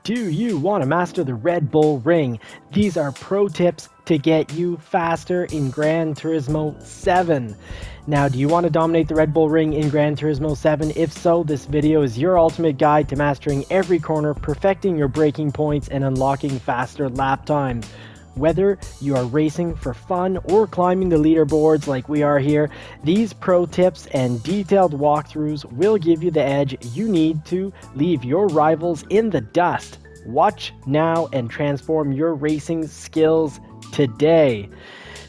Do you want to master the Red Bull Ring? These are pro tips to get you faster in Gran Turismo 7. Now, do you want to dominate the Red Bull Ring in Gran Turismo 7? If so, this video is your ultimate guide to mastering every corner, perfecting your braking points, and unlocking faster lap times. Whether you are racing for fun or climbing the leaderboards like we are here, these pro tips and detailed walkthroughs will give you the edge you need to leave your rivals in the dust. Watch now and transform your racing skills today.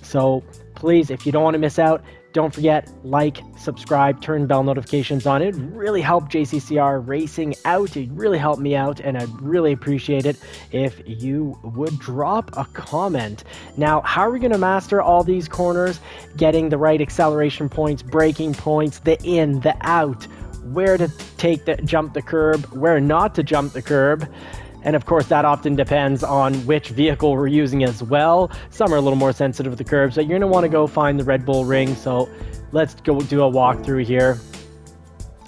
So please, if you don't want to miss out, don't forget, like, subscribe, turn bell notifications on. It really helped JCCR Racing out. It really helped me out, and I'd really appreciate it if you would drop a comment. Now, how are we going to master all these corners? Getting the right acceleration points, braking points, the in, the out, where to jump the curb, where not to jump the curb. And of course, that often depends on which vehicle we're using as well. Some are a little more sensitive to the curbs, but you're going to want to go find the Red Bull Ring. So let's go do a walkthrough here.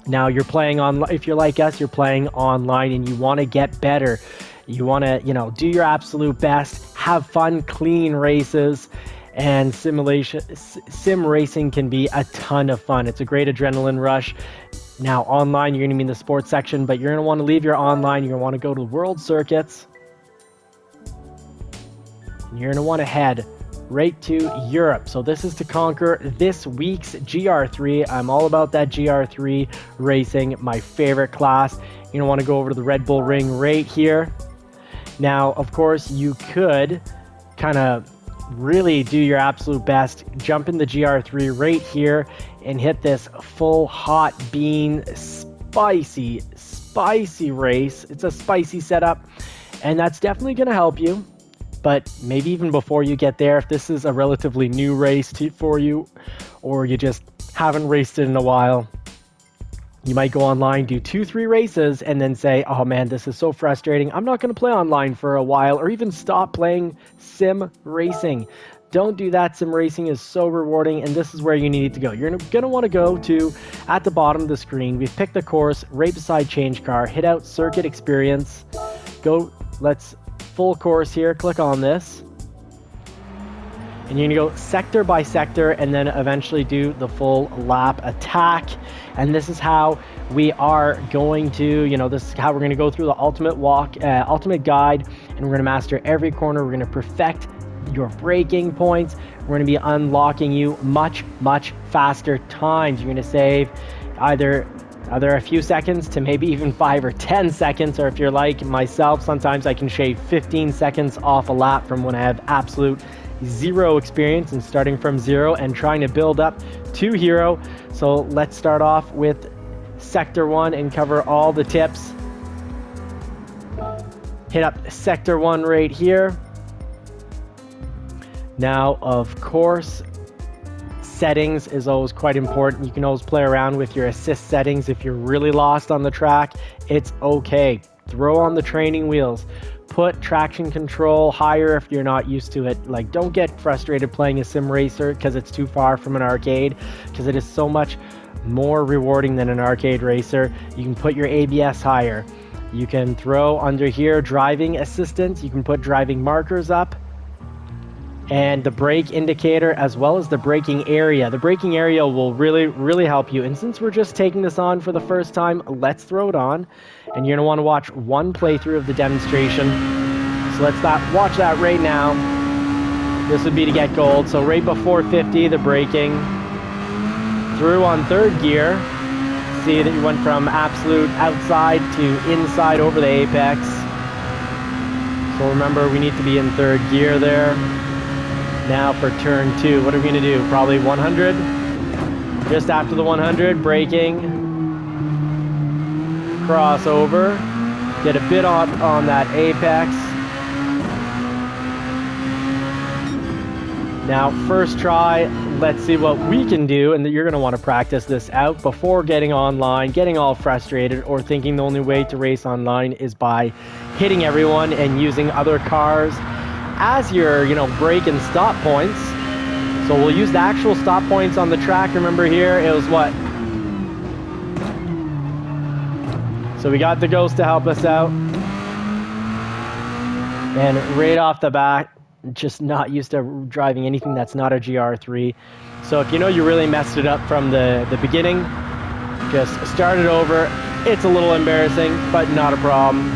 Now, you're playing on, if you're like us, you're playing online and you want to get better. You want to, do your absolute best, have fun, clean races. And sim racing can be a ton of fun. It's a great adrenaline rush. Now, online, you're going to be in the sports section, but you're going to want to leave your online. You're going to want to go to world circuits. And you're going to want to head right to Europe. So this is to conquer this week's GR3. I'm all about that GR3 racing, my favorite class. You're going to want to go over to the Red Bull Ring right here. Now, of course, you could kind of really do your absolute best, jump in the GR3 right here and hit this full hot bean spicy race. It's a spicy setup, and that's definitely going to help you. But maybe even before you get there, if this is a relatively new race for you, or you just haven't raced it in a while, you might go online, do 2-3 races, and then say, oh man, this is so frustrating. I'm not going to play online for a while, or even stop playing sim racing. Don't do that. Sim racing is so rewarding, and this is where you need to go. You're going to want to go to, at the bottom of the screen, we've picked the course, right beside change car, hit out circuit experience. Go, let's full course here, click on this. And you're going to go sector by sector and then eventually do the full lap attack. And this is how we are going to, this is how we're going to go through the ultimate guide, and we're going to master every corner. We're going to perfect your braking points. We're going to be unlocking you much faster times. You're going to save either a few seconds to maybe even 5 or 10 seconds, or if you're like myself, sometimes I can shave 15 seconds off a lap from when I have absolute zero experience and starting from zero and trying to build up to hero. So let's start off with sector 1 and cover all the tips. Hit up sector 1 right here. Now, of course, settings is always quite important. You can always play around with your assist settings. If you're really lost on the track, it's okay. Throw on the training wheels. Put traction control higher if you're not used to it. Like, don't get frustrated playing a sim racer because it's too far from an arcade, because it is so much more rewarding than an arcade racer. You can put your ABS higher. You can throw under here driving assistance. You can put driving markers up, and the brake indicator, as well as the braking area. The braking area will really help you. And since we're just taking this on for the first time, let's throw it on. And you're going to want to watch one playthrough of the demonstration. So let's watch that right now. This would be to get gold. So right before 50, the braking. Through on third gear. See that you went from absolute outside to inside over the apex. So remember, we need to be in third gear there. Now for turn 2, what are we going to do? Probably 100. Just after the 100, braking. Crossover. Get a bit on that apex. Now, first try, let's see what we can do, and you're going to want to practice this out before getting online, getting all frustrated, or thinking the only way to race online is by hitting everyone and using other cars as your, brake and stop points. So we'll use the actual stop points on the track. Remember here, it was what? So we got the Ghost to help us out. And right off the bat, just not used to driving anything that's not a GR3. So if you know you really messed it up from the beginning, just start it over. It's a little embarrassing, but not a problem.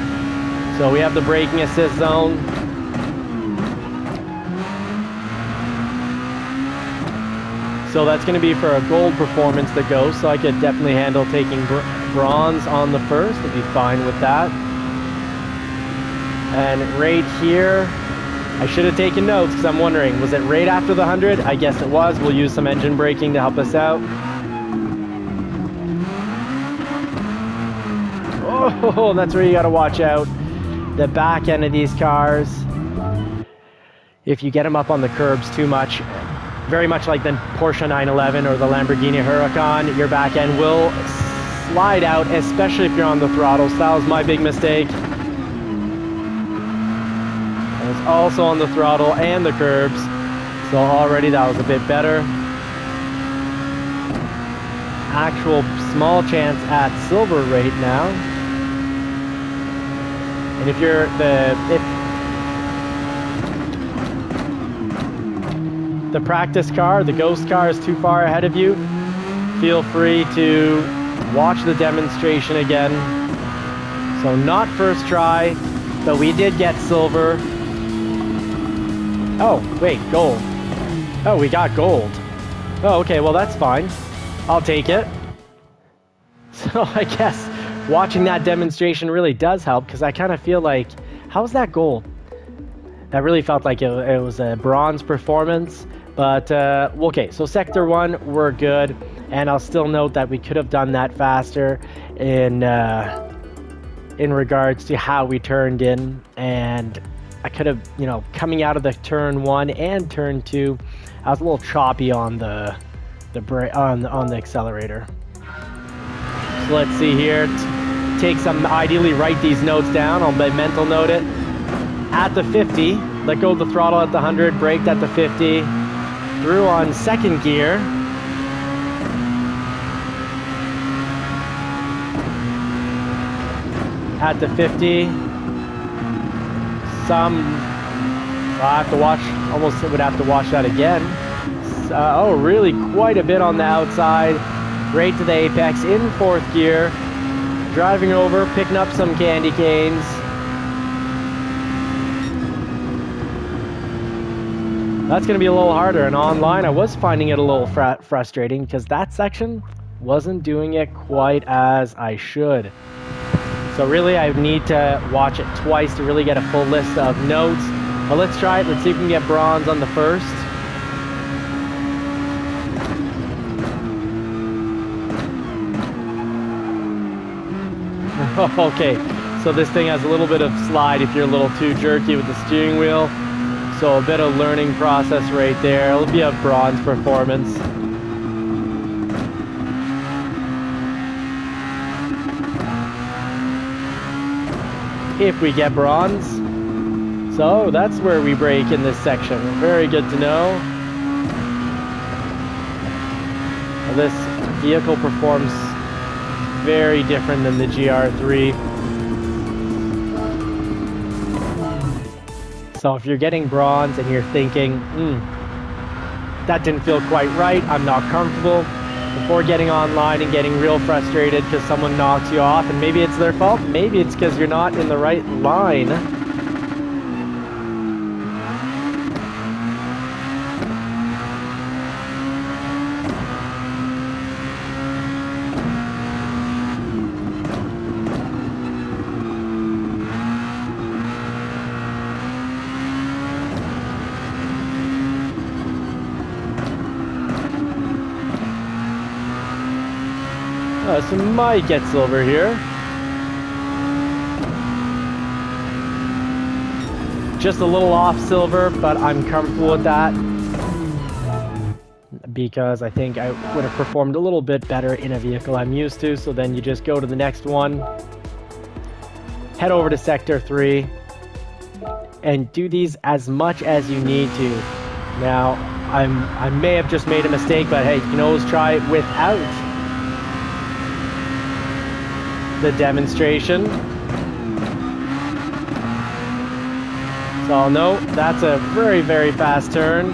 So we have the braking assist zone. So that's going to be for a gold performance that goes. So I could definitely handle taking bronze on the first. I'd be fine with that. And right here, I should have taken notes because I'm wondering, was it right after the 100? I guess it was. We'll use some engine braking to help us out. Oh, that's where you got to watch out. The back end of these cars, if you get them up on the curbs too much, very much like the Porsche 911 or the Lamborghini Huracan, your back end will slide out, especially if you're on the throttle. So that was my big mistake. I was also on the throttle and the curbs, so already that was a bit better. Actual small chance at silver right now. And if you're the practice car, the ghost car is too far ahead of you, feel free to watch the demonstration again. So not first try, but we did get silver. Oh, wait, gold. Oh, we got gold. Oh, okay, well that's fine. I'll take it. So I guess watching that demonstration really does help, because I kind of feel like, how's that gold? That really felt like it was a bronze performance. But, okay, so Sector 1, we're good. And I'll still note that we could have done that faster in regards to how we turned in. And I could have, you know, coming out of the turn 1 and turn 2, I was a little choppy on the accelerator. So let's see here. Take some, ideally write these notes down. I'll mental note it. At the 50, let go of the throttle at the 100, braked at the 50. Through on second gear. At the 50. I'll have to watch, almost would have to watch that again. Oh, really quite a bit on the outside. Right to the apex in fourth gear. Driving over, picking up some candy canes. That's going to be a little harder, and online I was finding it a little frustrating because that section wasn't doing it quite as I should. So really I need to watch it twice to really get a full list of notes. But let's try it. Let's see if we can get bronze on the first. Okay, so this thing has a little bit of slide if you're a little too jerky with the steering wheel. So a bit of learning process right there. It'll be a bronze performance. If we get bronze. So that's where we brake in this section. Very good to know. This vehicle performs very different than the GR3. So if you're getting bronze and you're thinking, that didn't feel quite right, I'm not comfortable, before getting online and getting real frustrated because someone knocks you off, and maybe it's their fault, maybe it's because you're not in the right line. So might get silver here. Just a little off silver, but I'm comfortable with that because I think I would have performed a little bit better in a vehicle I'm used to. So then you just go to the next one, head over to Sector 3, and do these as much as you need to. Now, I may have just made a mistake, but hey, you can always try it without the demonstration. So no, that's a very, very fast turn.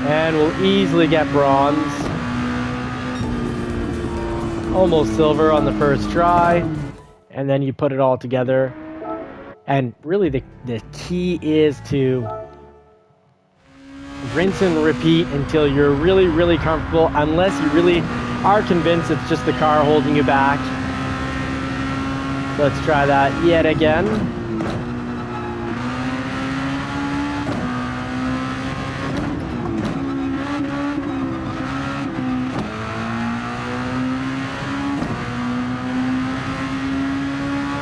And we'll easily get bronze. Almost silver on the first try. And then you put it all together. And really the key is to rinse and repeat until you're really, really comfortable, unless you really are convinced it's just the car holding you back. Let's try that yet again.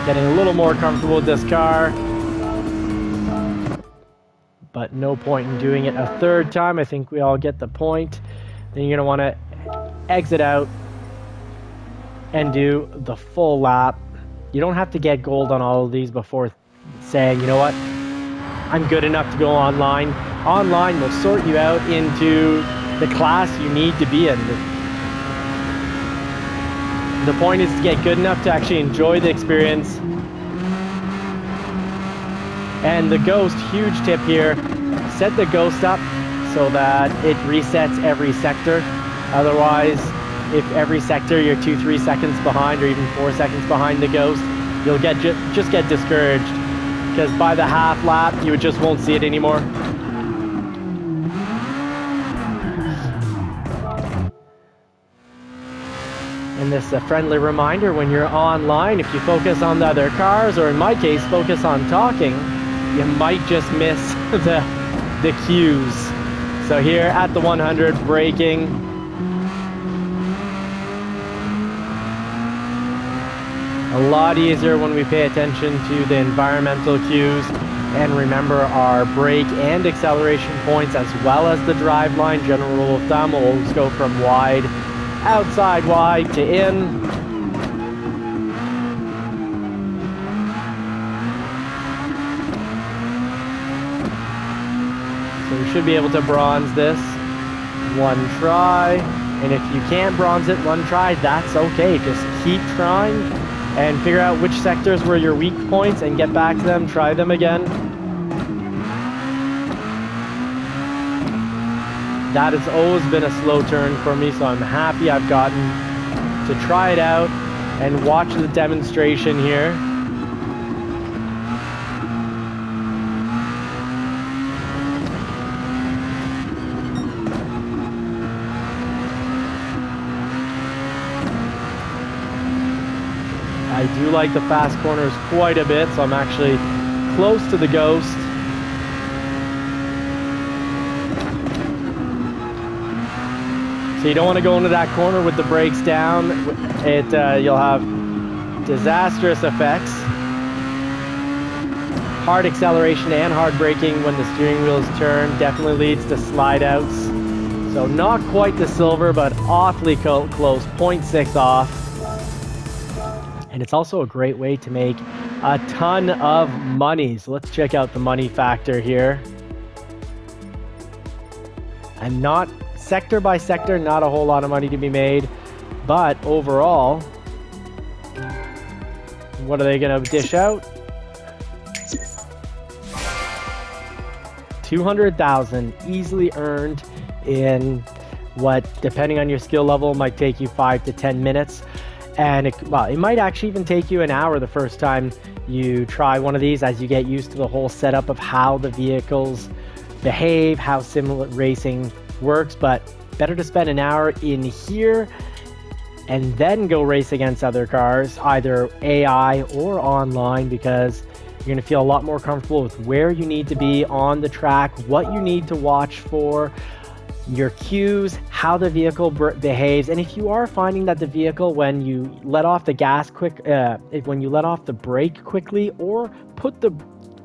Getting a little more comfortable with this car. But no point in doing it a third time. I think we all get the point. Then you're going to want to exit out and do the full lap. You don't have to get gold on all of these before saying, you know what, I'm good enough to go online. Online will sort you out into the class you need to be in. The point is to get good enough to actually enjoy the experience. And the ghost, huge tip here, set the ghost up so that it resets every sector. Otherwise, if every sector you're 2-3 seconds behind or even 4 seconds behind the ghost, you'll just get discouraged, because by the half lap you just won't see it anymore. And this is a friendly reminder, when you're online, if you focus on the other cars, or in my case focus on talking, you might just miss the cues. So here at the 100, braking. A lot easier when we pay attention to the environmental cues and remember our brake and acceleration points, as well as the drive line. General rule of thumb, we'll always go from wide, outside wide to in. So we should be able to bronze this one try. And if you can't bronze it one try, that's okay. Just keep trying and figure out which sectors were your weak points and get back to them, try them again. That has always been a slow turn for me, so I'm happy I've gotten to try it out and watch the demonstration here. I do like the fast corners quite a bit, so I'm actually close to the ghost. So you don't want to go into that corner with the brakes down. You'll have disastrous effects. Hard acceleration and hard braking when the steering wheel is turned definitely leads to slide outs. So not quite the silver, but awfully close, 0.6 off. And it's also a great way to make a ton of money. So let's check out the money factor here. And not sector by sector, not a whole lot of money to be made. But overall, what are they going to dish out? 200,000 easily earned in what, depending on your skill level, might take you 5 to 10 minutes. And it might actually even take you an hour the first time you try one of these, as you get used to the whole setup of how the vehicles behave, how simulate racing works. But better to spend an hour in here and then go race against other cars, either AI or online, because you're going to feel a lot more comfortable with where you need to be on the track, what you need to watch for, your cues, how the vehicle behaves. And if you are finding that the vehicle, when you let off the gas when you let off the brake quickly or put the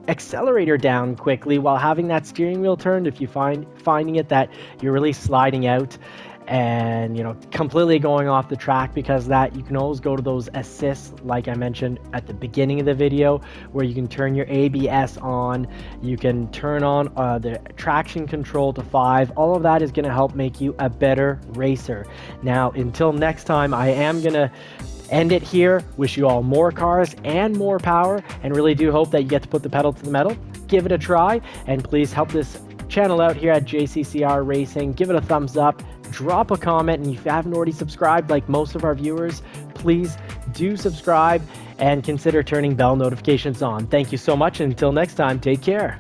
accelerator down quickly while having that steering wheel turned, if you finding it that you're really sliding out and completely going off the track because of that, you can always go to those assists like I mentioned at the beginning of the video, where you can turn your ABS on, you can turn on the traction control to 5. All of that is going to help make you a better racer. Now, until next time, I am going to end it here. Wish you all more cars and more power, and really do hope that you get to put the pedal to the metal. Give it a try, and please help this channel out here at JCCR Racing. Give it a thumbs up, drop a comment, and if you haven't already subscribed like most of our viewers, please do subscribe and consider turning bell notifications on. Thank you so much, and until next time, take care.